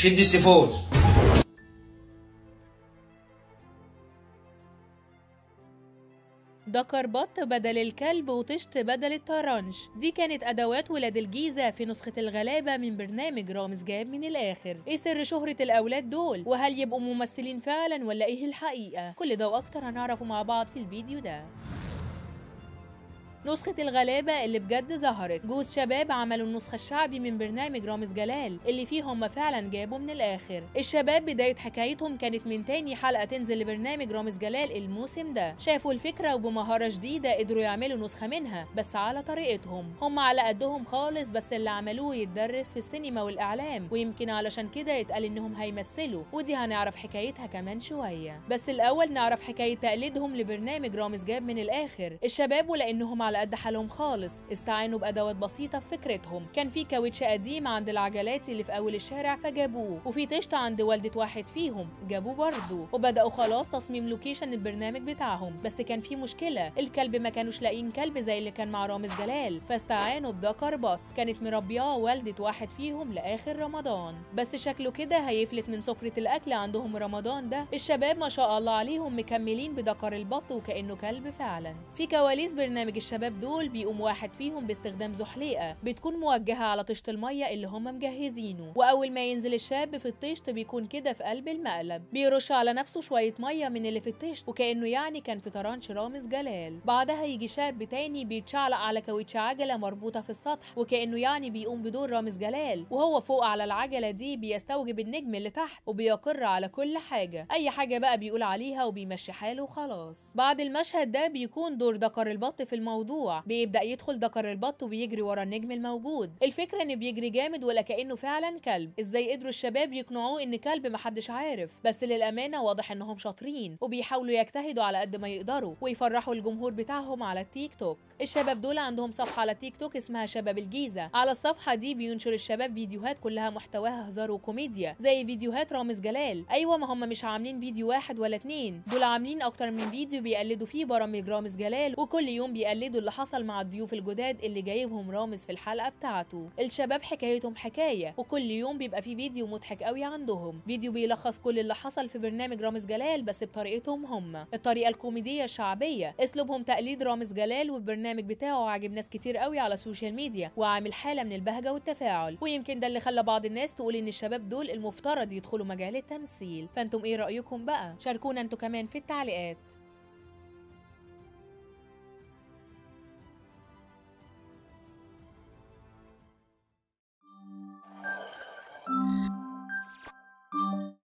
شد السيفون. دكر بط بدل الكلب وطشت بدل الطرنش، دي كانت أدوات ولاد الجيزة في نسخة الغلابة من برنامج رامز جاب من الآخر. إيه سر شهرة الأولاد دول؟ وهل يبقوا ممثلين فعلا ولا إيه الحقيقة؟ كل ده وأكتر هنعرفه مع بعض في الفيديو ده. نسخة الغلابة اللي بجد ظهرت، جوز شباب عملوا النسخة الشعبي من برنامج رامز جلال اللي فيه هم فعلا جابوا من الآخر. الشباب بداية حكايتهم كانت من تاني حلقة تنزل لبرنامج رامز جلال الموسم ده، شافوا الفكرة وبمهارة جديدة قدروا يعملوا نسخة منها بس على طريقتهم، هم على قدهم خالص بس اللي عملوه يتدرس في السينما والإعلام، ويمكن علشان كده يتقال إنهم هيمثلوا، ودي هنعرف حكايتها كمان شوية. بس الأول نعرف حكاية تقليدهم لبرنامج رامز جاب من الآخر. الشباب ولأنهم على قد حالهم خالص استعانوا بأدوات بسيطة في فكرتهم، كان في كاوتش قديم عند العجلات اللي في أول الشارع فجابوه، وفي طشت عند والدة واحد فيهم جابوه برضه، وبدأوا خلاص تصميم لوكيشن البرنامج بتاعهم. بس كان في مشكلة، الكلب ما كانوش لاقيين كلب زي اللي كان مع رامز جلال، فاستعانوا بدكر بط كانت مربياه والدة واحد فيهم لآخر رمضان، بس شكله كده هيفلت من سفرة الأكل عندهم رمضان ده. الشباب ما شاء الله عليهم مكملين بدكر البط وكأنه كلب فعلا. في كواليس برنامج الشباب دول بيقوم واحد فيهم باستخدام زحليقه بتكون موجهه على طشت الميه اللي هم مجهزينه، واول ما ينزل الشاب في الطشت بيكون كده في قلب المقلب بيرش على نفسه شويه ميه من اللي في الطشت وكانه يعني كان في طرنش رامز جلال. بعدها يجي شاب تاني بيتشعلق على كاوتش عجله مربوطه في السطح وكانه يعني بيقوم بدور رامز جلال، وهو فوق على العجله دي بيستوجب النجم اللي تحت وبيقر على كل حاجه، اي حاجه بقى بيقول عليها وبيمشي حاله وخلاص. بعد المشهد ده بيكون دور دكر البط في الموضوع، بيبدأ يدخل دكر البط وبيجري ورا النجم الموجود. الفكرة ان بيجري جامد ولا كأنه فعلا كلب. ازاي قدروا الشباب يقنعوه ان كلب محدش عارف؟ بس للأمانة واضح انهم شاطرين وبيحاولوا يجتهدوا على قد ما يقدروا ويفرحوا الجمهور بتاعهم على التيك توك. الشباب دول عندهم صفحة على تيك توك اسمها شباب الجيزة، على الصفحة دي بينشر الشباب فيديوهات كلها محتواها هزار وكوميديا زي فيديوهات رامز جلال. ايوه ما هم مش عاملين فيديو واحد ولا اتنين، دول عاملين اكتر من فيديو بيقلدوا فيه برامج رامز جلال، وكل يوم بيقلدوا اللي حصل مع الضيوف الجداد اللي جايبهم رامز في الحلقة بتاعته. الشباب حكايتهم حكاية وكل يوم بيبقى فيه فيديو مضحك قوي عندهم، فيديو بيلخص كل اللي حصل في برنامج رامز جلال بس بطريقتهم هم، الطريقة الكوميدية الشعبية. اسلوبهم تقليد رامز جلال والبرنامج بتاعه عاجب ناس كتير قوي على السوشيال ميديا وعامل حالة من البهجة والتفاعل، ويمكن ده اللي خلى بعض الناس تقول ان الشباب دول المفترض يدخلوا مجال التمثيل. فانتم ايه رأيكم بقى؟ شاركونا انتوا كمان في التعليقات.